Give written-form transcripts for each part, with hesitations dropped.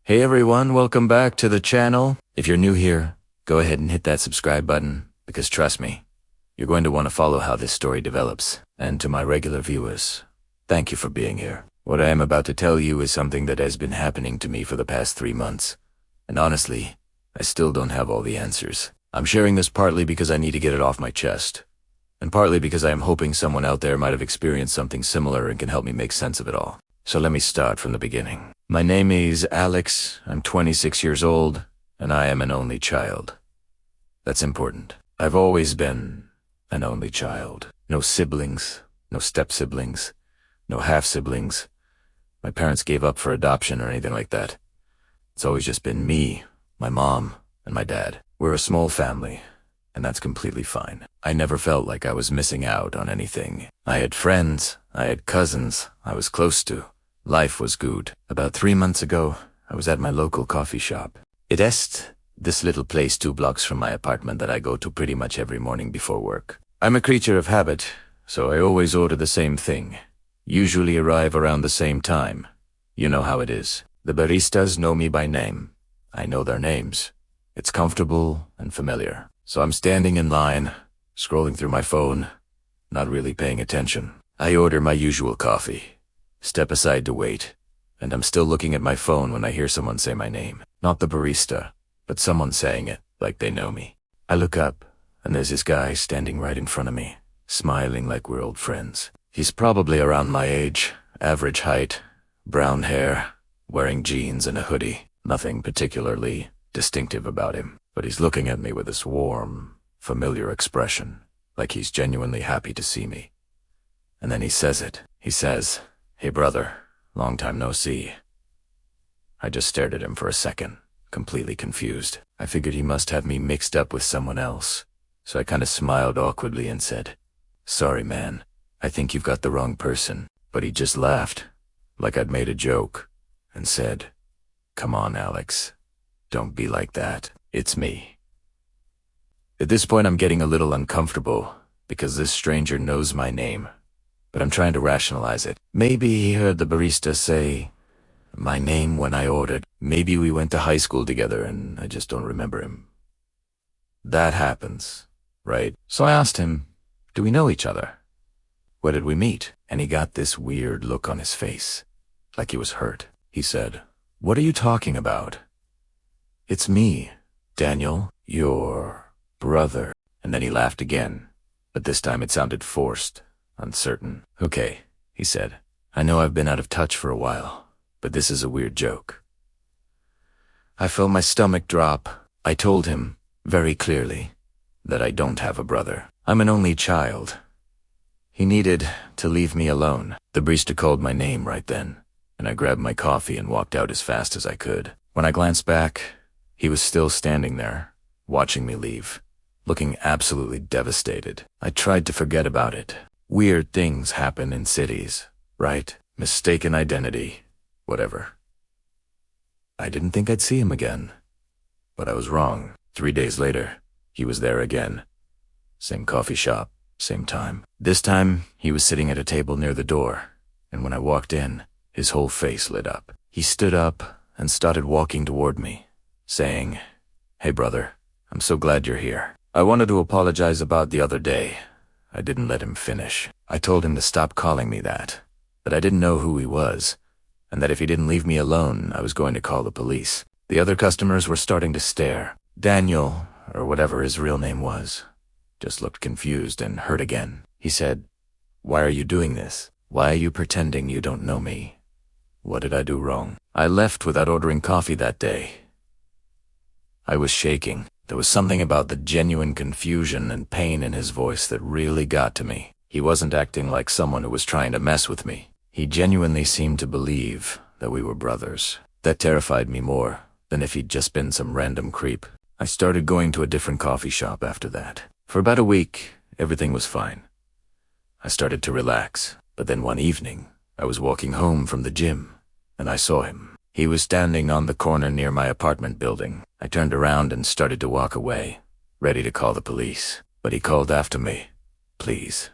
Hey everyone, welcome back to the channel. If you're new here, go ahead and hit that subscribe button, because trust me, you're going to want to follow how this story develops. And to my regular viewers, thank you for being here. What I am about to tell you is something that has been happening to me for the past 3 months. And honestly, I still don't have all the answers. I'm sharing this partly because I need to get it off my chest, and partly because I am hoping someone out there might have experienced something similar and can help me make sense of it all. So let me start from the beginning. My name is Alex, I'm 26 years old, and I am an only child. That's important. I've always been an only child. No siblings, no step-siblings, no half-siblings. My parents gave up for adoption or anything like that. It's always just been me, my mom, and my dad. We're a small family, and that's completely fine. I never felt like I was missing out on anything. I had friends, I had cousins I was close to. Life was good. About 3 months ago, I was at my local coffee shop. It's this little place 2 blocks from my apartment that I go to pretty much every morning before work. I'm a creature of habit, so I always order the same thing. Usually arrive around the same time. You know how it is. The baristas know me by name. I know their names. It's comfortable and familiar. So I'm standing in line, scrolling through my phone, not really paying attention. I order my usual coffee, step aside to wait, and I'm still looking at my phone when I hear someone say my name. Not the barista, but someone saying it like they know me. I look up, and there's this guy standing right in front of me, smiling like we're old friends. He's probably around my age, average height, brown hair, wearing jeans and a hoodie. Nothing particularly distinctive about him, but he's looking at me with this warm, familiar expression, like he's genuinely happy to see me. And then he says it. He says, "Hey brother, long time no see." I just stared at him for a second, completely confused. I figured he must have me mixed up with someone else, so I kind of smiled awkwardly and said, "Sorry man, I think you've got the wrong person." But he just laughed, like I'd made a joke, and said, "Come on, Alex. Don't be like that. It's me." At this point, I'm getting a little uncomfortable because this stranger knows my name, but I'm trying to rationalize it. Maybe he heard the barista say my name when I ordered. Maybe we went to high school together and I just don't remember him. That happens, right? So I asked him, "Do we know each other? Where did we meet?" And he got this weird look on his face, like he was hurt. He said, "What are you talking about? It's me, Daniel, your brother." And then he laughed again, but this time it sounded forced, uncertain. "Okay," he said. "I know I've been out of touch for a while, but this is a weird joke." I felt my stomach drop. I told him, very clearly, that I don't have a brother. I'm an only child. He needed to leave me alone. The barista called my name right then, and I grabbed my coffee and walked out as fast as I could. When I glanced back, he was still standing there, watching me leave, looking absolutely devastated. I tried to forget about it. Weird things happen in cities, right? Mistaken identity, whatever. I didn't think I'd see him again, but I was wrong. 3 days later, he was there again. Same coffee shop, same time. This time, he was sitting at a table near the door, and when I walked in, his whole face lit up. He stood up and started walking toward me, saying, "Hey brother, I'm so glad you're here. I wanted to apologize about the other day." I didn't let him finish. I told him to stop calling me that I didn't know who he was, and that if he didn't leave me alone, I was going to call the police. The other customers were starting to stare. Daniel, or whatever his real name was, just looked confused and hurt again. He said, "Why are you doing this? Why are you pretending you don't know me? What did I do wrong?" I left without ordering coffee that day. I was shaking. There was something about the genuine confusion and pain in his voice that really got to me. He wasn't acting like someone who was trying to mess with me. He genuinely seemed to believe that we were brothers. That terrified me more than if he'd just been some random creep. I started going to a different coffee shop after that. For about a week, everything was fine. I started to relax, but then one evening, I was walking home from the gym, and I saw him. He was standing on the corner near my apartment building. I turned around and started to walk away, ready to call the police. But he called after me, "Please,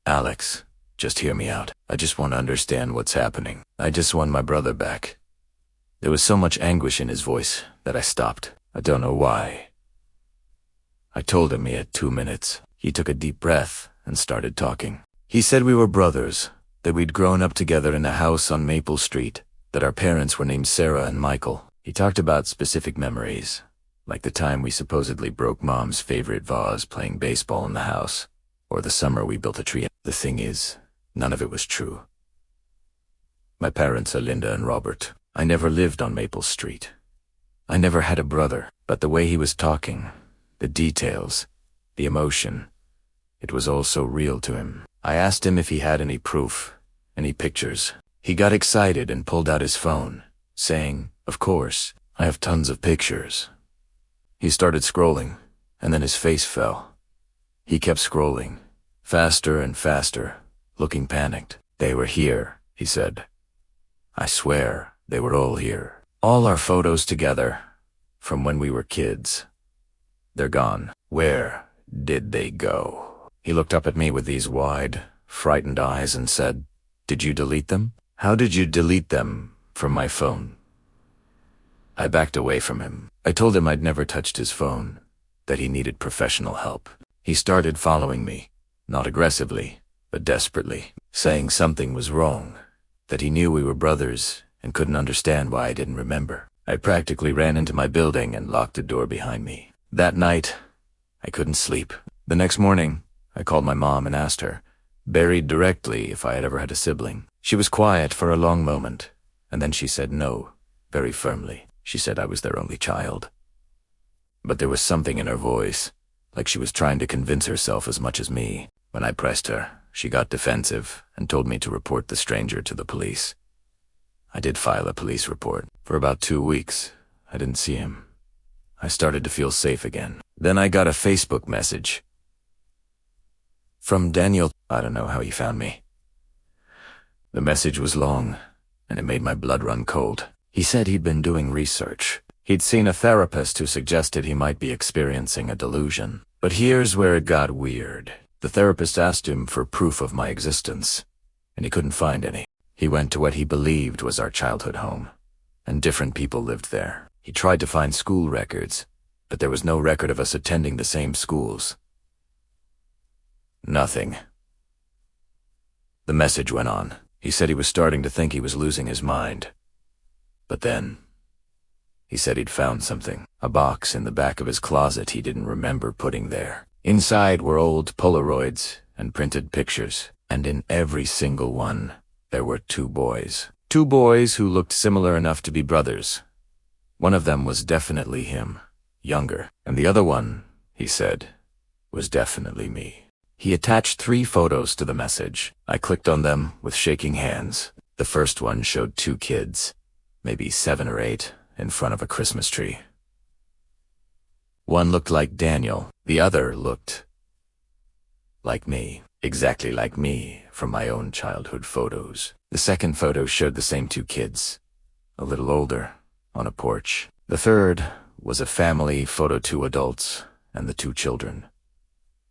Alex, just hear me out. I just want to understand what's happening. I just want my brother back. There was so much anguish in his voice that I stopped. I don't know why. I told him he had 2 minutes. He took a deep breath and started talking. He said we were brothers, that we'd grown up together in a house on Maple Street, that our parents were named Sarah and Michael. He talked about specific memories, like the time we supposedly broke Mom's favorite vase playing baseball in the house, or the summer we built a tree. The thing is, none of it was true. My parents are Linda and Robert. I never lived on Maple Street. I never had a brother, but the way he was talking, the details, the emotion, it was all so real to him. I asked him if he had any proof, any pictures. He got excited and pulled out his phone, saying, "Of course, I have tons of pictures." He started scrolling, and then his face fell. He kept scrolling, faster and faster, looking panicked. "They were here," he said. "I swear, they were all here. All our photos together, from when we were kids. They're gone. Where did they go?" He looked up at me with these wide, frightened eyes and said, "Did you delete them? How did you delete them from my phone?" I backed away from him. I told him I'd never touched his phone, that he needed professional help. He started following me, not aggressively, but desperately, saying something was wrong, that he knew we were brothers and couldn't understand why I didn't remember. I practically ran into my building and locked the door behind me. That night, I couldn't sleep. The next morning, I called my mom and asked her, buried directly, if I had ever had a sibling. She was quiet for a long moment, and then she said no, very firmly. She said I was their only child. But there was something in her voice, like she was trying to convince herself as much as me. When I pressed her, she got defensive and told me to report the stranger to the police. I did file a police report. For about 2 weeks, I didn't see him. I started to feel safe again. Then I got a Facebook message from Daniel. I don't know how he found me. The message was long, and it made my blood run cold. He said he'd been doing research. He'd seen a therapist who suggested he might be experiencing a delusion. But here's where it got weird. The therapist asked him for proof of my existence, and he couldn't find any. He went to what he believed was our childhood home, and different people lived there. He tried to find school records, but there was no record of us attending the same schools. Nothing. The message went on. He said he was starting to think he was losing his mind. But then, he said he'd found something. A box in the back of his closet he didn't remember putting there. Inside were old Polaroids and printed pictures, and in every single one, there were 2 boys. 2 boys who looked similar enough to be brothers. One of them was definitely him, younger, and the other one, he said, was definitely me. He attached 3 photos to the message. I clicked on them with shaking hands. The first one showed 2 kids, maybe 7 or 8, in front of a Christmas tree. One looked like Daniel. The other looked like me, exactly like me from my own childhood photos. The second photo showed the same 2 kids, a little older, on a porch. The third was a family photo, 2 adults and the 2 children.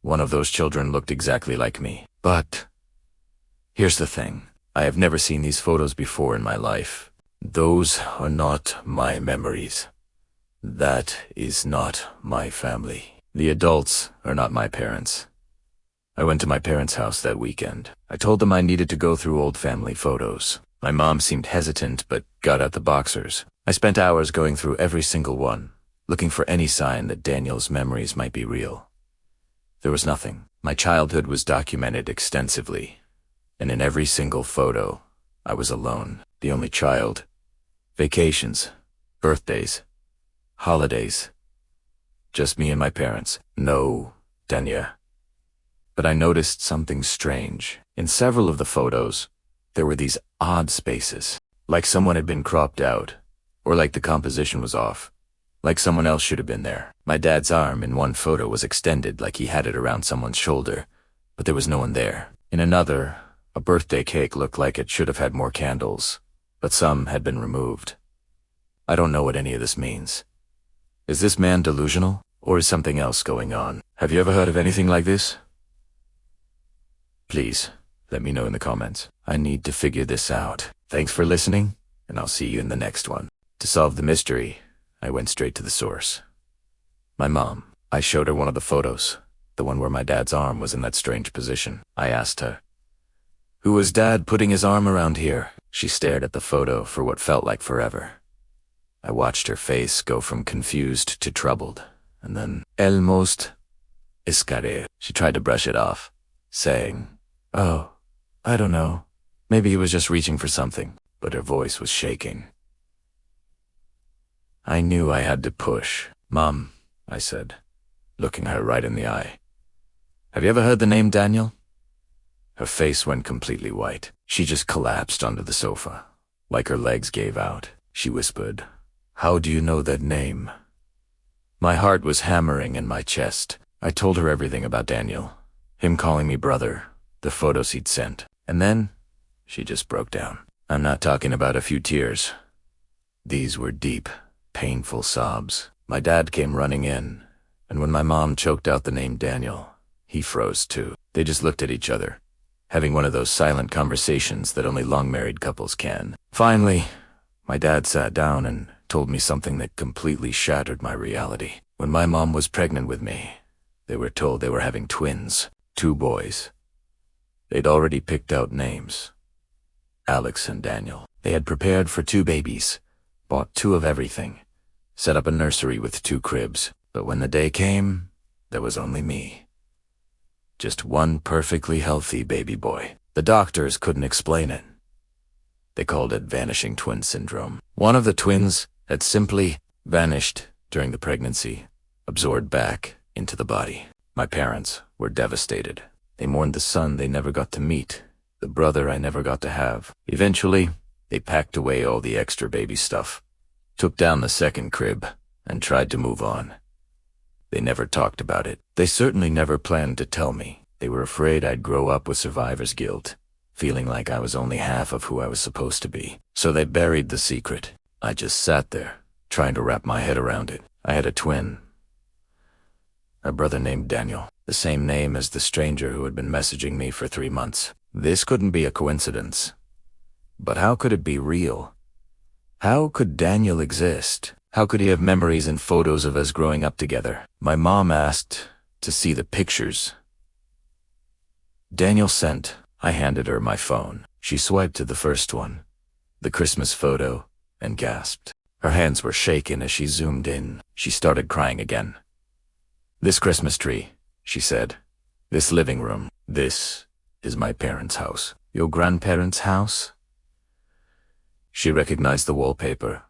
One of those children looked exactly like me. But here's the thing. I have never seen these photos before in my life. Those are not my memories. That is not my family. The adults are not my parents. I went to my parents' house that weekend. I told them I needed to go through old family photos. My mom seemed hesitant but got out the boxers. I spent hours going through every single one, looking for any sign that Daniel's memories might be real. There was nothing. My childhood was documented extensively, and in every single photo, I was alone, the only child. Vacations, birthdays, holidays. Just me and my parents. No Dania. But I noticed something strange. In several of the photos, there were these odd spaces, like someone had been cropped out, or like the composition was off. Like someone else should have been there. My dad's arm in one photo was extended like he had it around someone's shoulder, but there was no one there. In another, a birthday cake looked like it should have had more candles, but some had been removed. I don't know what any of this means. Is this man delusional, or is something else going on? Have you ever heard of anything like this? Please, let me know in the comments. I need to figure this out. Thanks for listening, and I'll see you in the next one. To solve the mystery, I went straight to the source. My mom. I showed her one of the photos, the one where my dad's arm was in that strange position. I asked her, "Who was Dad putting his arm around here?" She stared at the photo for what felt like forever. I watched her face go from confused to troubled, and then, "El most escaré." She tried to brush it off, saying, "Oh, I don't know. Maybe he was just reaching for something," but her voice was shaking. I knew I had to push. "Mom," I said, looking her right in the eye, "have you ever heard the name Daniel?" Her face went completely white. She just collapsed onto the sofa, like her legs gave out. She whispered, "How do you know that name?" My heart was hammering in my chest. I told her everything about Daniel, him calling me brother, the photos he'd sent, and then she just broke down. I'm not talking about a few tears. These were deep, painful sobs. My dad came running in, and when my mom choked out the name Daniel, he froze too. They just looked at each other, having one of those silent conversations that only long-married couples can. Finally, my dad sat down and told me something that completely shattered my reality. When my mom was pregnant with me, they were told they were having twins, 2 boys. They'd already picked out names, Alex and Daniel. They had prepared for 2 babies, bought 2 of everything, set up a nursery with 2 cribs. But when the day came, there was only me. Just one perfectly healthy baby boy. The doctors couldn't explain it. They called it vanishing twin syndrome. One of the twins had simply vanished during the pregnancy, absorbed back into the body. My parents were devastated. They mourned the son they never got to meet, the brother I never got to have. Eventually, they packed away all the extra baby stuff, took down the 2nd crib, and tried to move on. They never talked about it. They certainly never planned to tell me. They were afraid I'd grow up with survivor's guilt, feeling like I was only half of who I was supposed to be. So they buried the secret. I just sat there, trying to wrap my head around it. I had a twin, a brother named Daniel, the same name as the stranger who had been messaging me for 3 months. This couldn't be a coincidence. But how could it be real? How could Daniel exist? How could he have memories and photos of us growing up together? My mom asked to see the pictures Daniel sent. I handed her my phone. She swiped to the first one, the Christmas photo, and gasped. Her hands were shaking as she zoomed in. She started crying again. "This Christmas tree," she said. "This living room. This is my parents' house." "Your grandparents' house?" She recognized the wallpaper,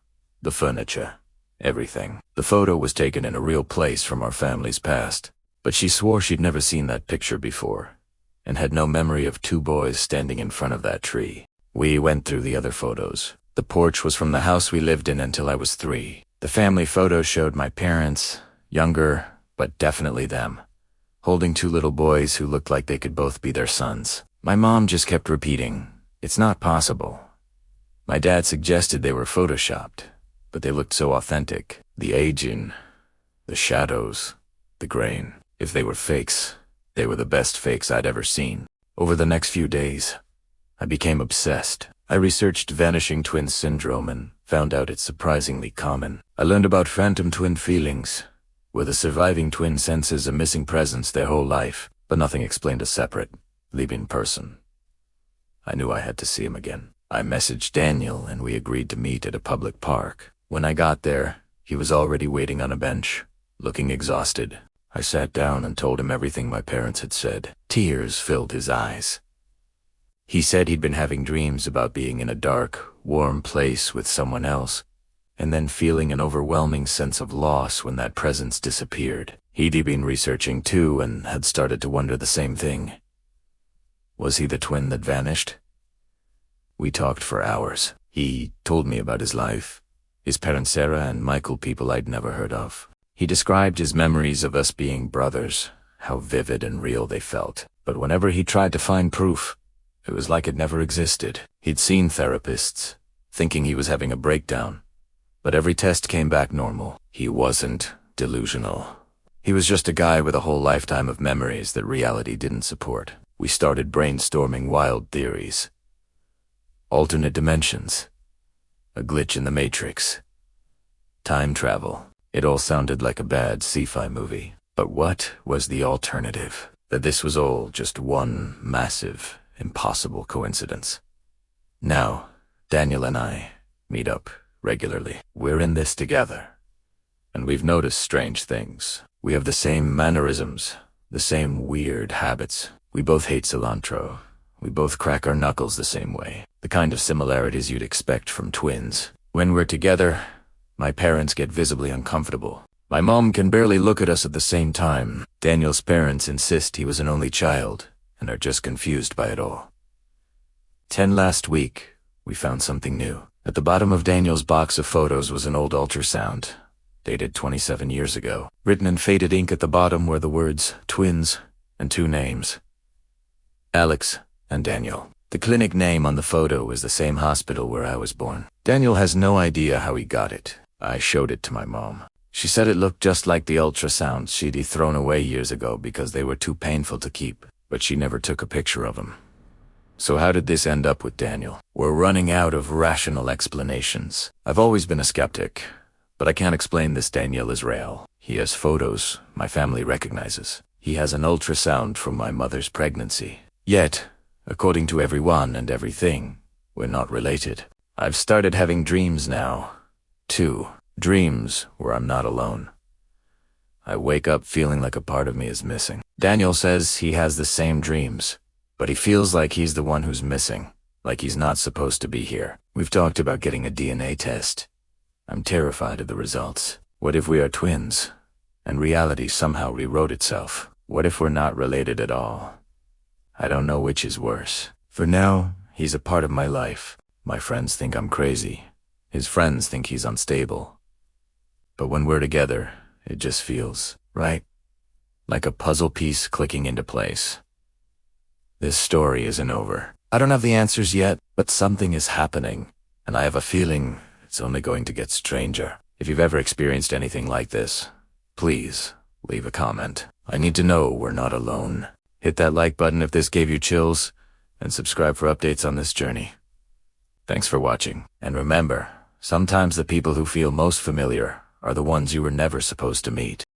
the furniture, everything. The photo was taken in a real place from our family's past, but she swore she'd never seen that picture before, and had no memory of 2 boys standing in front of that tree. We went through the other photos. The porch was from the house we lived in until I was 3. The family photo showed my parents, younger, but definitely them, holding 2 little boys who looked like they could both be their sons. My mom just kept repeating, "It's not possible." My dad suggested they were photoshopped, but they looked so authentic. The aging, the shadows, the grain. If they were fakes, they were the best fakes I'd ever seen. Over the next few days, I became obsessed. I researched vanishing twin syndrome and found out it's surprisingly common. I learned about phantom twin feelings, where the surviving twin senses a missing presence their whole life, but nothing explained a separate, living person. I knew I had to see him again. I messaged Daniel and we agreed to meet at a public park. When I got there, he was already waiting on a bench, looking exhausted. I sat down and told him everything my parents had said. Tears filled his eyes. He said he'd been having dreams about being in a dark, warm place with someone else, and then feeling an overwhelming sense of loss when that presence disappeared. He'd been researching too and had started to wonder the same thing. Was he the twin that vanished? We talked for hours. He told me about his life, his parents Sarah and Michael, people I'd never heard of. He described his memories of us being brothers, how vivid and real they felt. But whenever he tried to find proof, it was like it never existed. He'd seen therapists, thinking he was having a breakdown, but every test came back normal. He wasn't delusional. He was just a guy with a whole lifetime of memories that reality didn't support. We started brainstorming wild theories. Alternate dimensions, a glitch in the matrix, time travel. It all sounded like a bad sci-fi movie. But what was the alternative? That this was all just one massive, impossible coincidence. Now, Daniel and I meet up regularly. We're in this together. And we've noticed strange things. We have the same mannerisms, the same weird habits. We both hate cilantro. We both crack our knuckles the same way. The kind of similarities you'd expect from twins. When we're together, my parents get visibly uncomfortable. My mom can barely look at us at the same time. Daniel's parents insist he was an only child and are just confused by it all. Last week, we found something new. At the bottom of Daniel's box of photos was an old ultrasound, dated 27 years ago. Written in faded ink at the bottom were the words twins and two names, Alex and Daniel. The clinic name on the photo was the same hospital where I was born. Daniel has no idea how he got it. I showed it to my mom. She said it looked just like the ultrasounds she'd thrown away years ago because they were too painful to keep, but she never took a picture of them. So how did this end up with Daniel? We're running out of rational explanations. I've always been a skeptic, but I can't explain this Daniel Israel. He has photos my family recognizes. He has an ultrasound from my mother's pregnancy. Yet, according to everyone and everything, we're not related. I've started having dreams now. 2 dreams where I'm not alone. I wake up feeling like a part of me is missing. Daniel says he has the same dreams, but he feels like he's the one who's missing, like he's not supposed to be here. We've talked about getting a DNA test. I'm terrified of the results. What if we are twins, and reality somehow rewrote itself? What if we're not related at all? I don't know which is worse. For now, he's a part of my life. My friends think I'm crazy. His friends think he's unstable. But when we're together, it just feels right. Like a puzzle piece clicking into place. This story isn't over. I don't have the answers yet, but something is happening, and I have a feeling it's only going to get stranger. If you've ever experienced anything like this, please leave a comment. I need to know we're not alone. Hit that like button if this gave you chills, and subscribe for updates on this journey. Thanks for watching, and remember, sometimes the people who feel most familiar are the ones you were never supposed to meet.